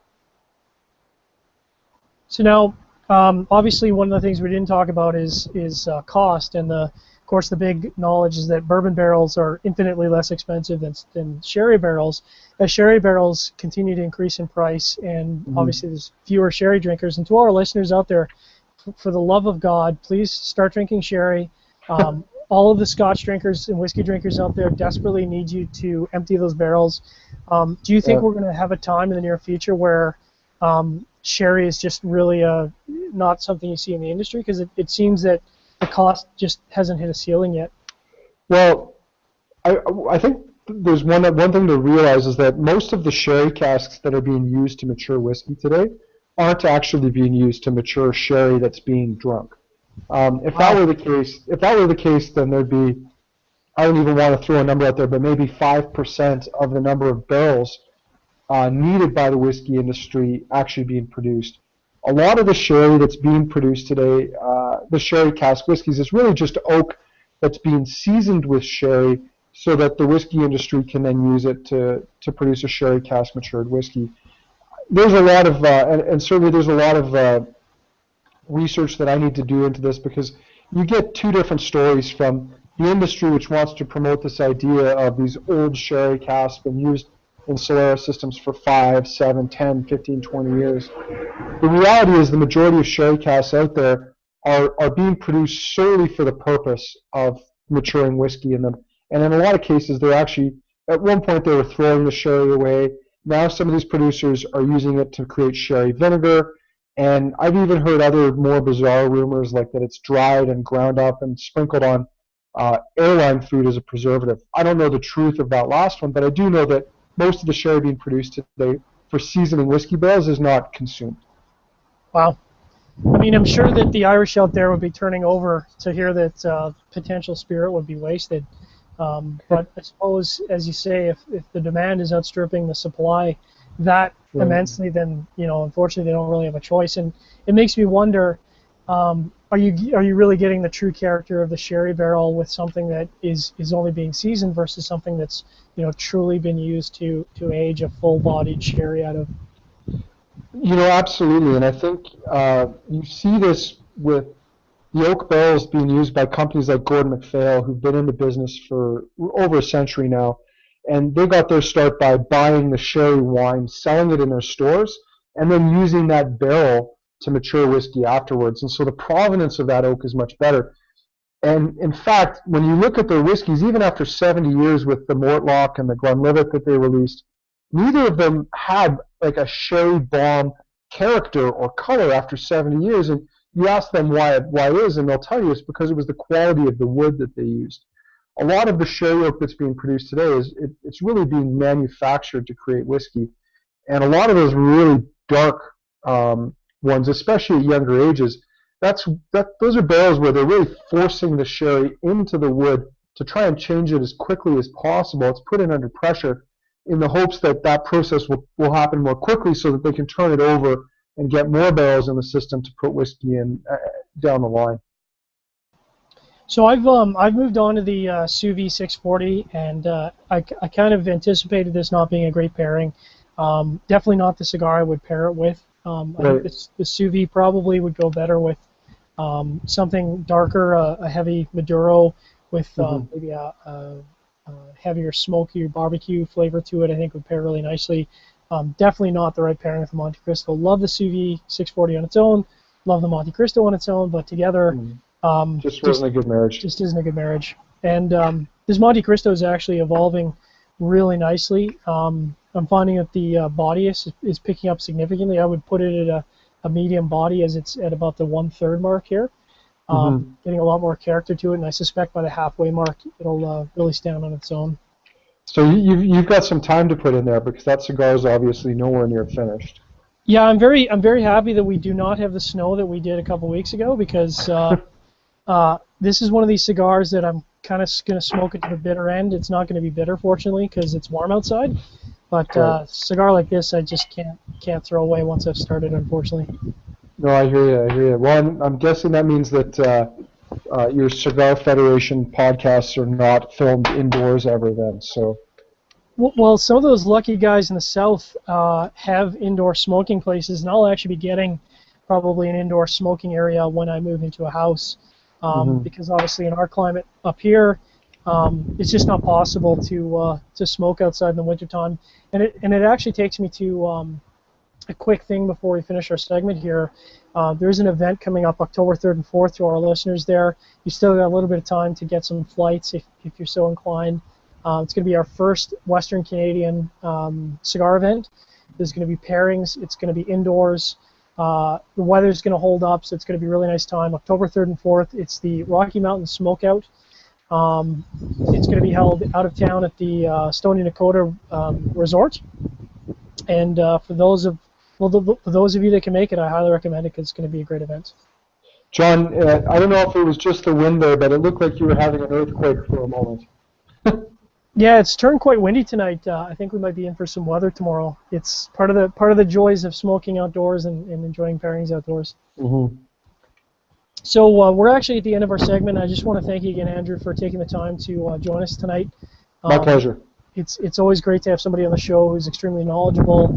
A: So now, obviously, one of the things we didn't talk about is cost, and of course the big knowledge is that bourbon barrels are infinitely less expensive than sherry barrels. As sherry barrels continue to increase in price, and obviously there's fewer sherry drinkers. And to all our listeners out there, for the love of God, please start drinking sherry. All of the Scotch drinkers and whiskey drinkers out there desperately need you to empty those barrels. Do you think we're going to have a time in the near future where sherry is just really not something you see in the industry? Because it seems that the cost just hasn't hit a ceiling yet.
B: Well, I think there's one thing to realize is that most of the sherry casks that are being used to mature whiskey today aren't actually being used to mature sherry that's being drunk. If that were the case, then there'd be, I don't even want to throw a number out there, but maybe 5% of the number of barrels needed by the whiskey industry actually being produced. A lot of the sherry that's being produced today, the sherry cask whiskeys, is really just oak that's being seasoned with sherry so that the whiskey industry can then use it to produce a sherry cask matured whiskey. There's a lot of, and certainly there's a lot of research that I need to do into this, because you get 2 different stories from the industry, which wants to promote this idea of these old sherry casks being used in Solera systems for 5, 7, 10, 15, 20 years. The reality is the majority of sherry casks out there are being produced solely for the purpose of maturing whiskey in them. And in a lot of cases, they're actually, at one point they were throwing the sherry away. Now some of these producers are using it to create sherry vinegar. And I've even heard other more bizarre rumors like that it's dried and ground up and sprinkled on airline food as a preservative. I don't know the truth of that last one, but I do know that most of the sherry being produced today for seasoning whiskey barrels is not consumed.
A: Wow. I mean, I'm sure that the Irish out there would be turning over to hear that potential spirit would be wasted. But I suppose, as you say, if the demand is outstripping the supply that immensely, then unfortunately they don't really have a choice. And it makes me wonder, are you really getting the true character of the sherry barrel with something that is only being seasoned versus something that's truly been used to age a full-bodied sherry out of?
B: Absolutely, and I think you see this with the oak barrel is being used by companies like Gordon MacPhail, who've been in the business for over a century now. And they got their start by buying the sherry wine, selling it in their stores, and then using that barrel to mature whiskey afterwards. And so the provenance of that oak is much better. And in fact, when you look at their whiskeys, even after 70 years with the Mortlock and the Glenlivet that they released, neither of them had like a sherry bomb character or color after 70 years. And you ask them why it is, and they'll tell you it's because it was the quality of the wood that they used. A lot of the sherry oak that's being produced today it's really being manufactured to create whiskey, and a lot of those really dark ones, especially at younger ages, those are barrels where they're really forcing the sherry into the wood to try and change it as quickly as possible. It's put in under pressure in the hopes that that process will happen more quickly so that they can turn it over and get more barrels in the system to put whiskey in down the line.
A: So I've moved on to the Sous Vide 640, and I kind of anticipated this not being a great pairing. Definitely not the cigar I would pair it with. I think the Sous Vide probably would go better with something darker, a heavy Maduro with maybe a heavier smoky barbecue flavor to it. I think would pair really nicely. Definitely not the right pairing with the Montecristo. Love the Sous Vide 640 on its own. Love the Montecristo on its own, but together.
B: Just wasn't a good marriage.
A: Just isn't a good marriage. And this Montecristo is actually evolving really nicely. I'm finding that the body is picking up significantly. I would put it at a medium body, as it's at about the 1/3 mark here. Getting a lot more character to it, and I suspect by the halfway mark it'll really stand on its own.
B: So you've got some time to put in there, because that cigar is obviously nowhere near finished.
A: Yeah, I'm very happy that we do not have the snow that we did a couple weeks ago, because this is one of these cigars that I'm kind of going to smoke it to the bitter end. It's not going to be bitter, fortunately, because it's warm outside. But a cigar like this, I just can't throw away once I've started, unfortunately.
B: No, I hear you. Well, I'm guessing that means that your Cigar Federation podcasts are not filmed indoors ever then. So.
A: Well, some of those lucky guys in the South have indoor smoking places, and I'll actually be getting probably an indoor smoking area when I move into a house. Because obviously in our climate up here, it's just not possible to smoke outside in the wintertime. And it actually takes me to a quick thing before we finish our segment here. There's an event coming up October 3rd and 4th to our listeners there. You still got a little bit of time to get some flights if you're so inclined. It's going to be our first Western Canadian cigar event. There's going to be pairings. It's going to be indoors. The weather's going to hold up, so it's going to be a really nice time. October 3rd and 4th, it's the Rocky Mountain Smokeout. It's going to be held out of town at the Stony Nakota Resort. And for those of you that can make it, I highly recommend it, because it's going to be a great event.
B: John, I don't know if it was just the wind there, but it looked like you were having an earthquake for a moment.
A: Yeah, it's turned quite windy tonight. I think we might be in for some weather tomorrow. It's part of the joys of smoking outdoors and enjoying pairings outdoors. So we're actually at the end of our segment. I just want to thank you again, Andrew, for taking the time to join us tonight.
B: My pleasure.
A: It's always great to have somebody on the show who's extremely knowledgeable.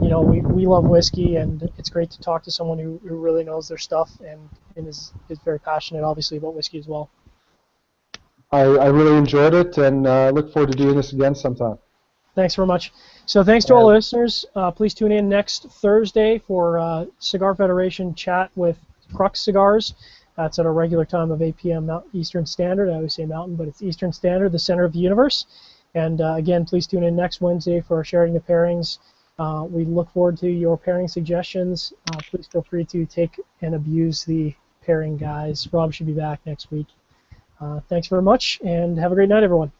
A: We love whiskey, and it's great to talk to someone who really knows their stuff and is very passionate, obviously, about whiskey as well.
B: I really enjoyed it, and look forward to doing this again sometime.
A: Thanks very much. So thanks to all the listeners. Please tune in next Thursday for Cigar Federation chat with Crux Cigars. That's at a regular time of 8 p.m. Eastern Standard. I always say Mountain, but it's Eastern Standard, the center of the universe. And again, please tune in next Wednesday for Sharing the Pairings. We look forward to your pairing suggestions. Please feel free to take and abuse the pairing guys. Rob should be back next week. Thanks very much, and have a great night, everyone.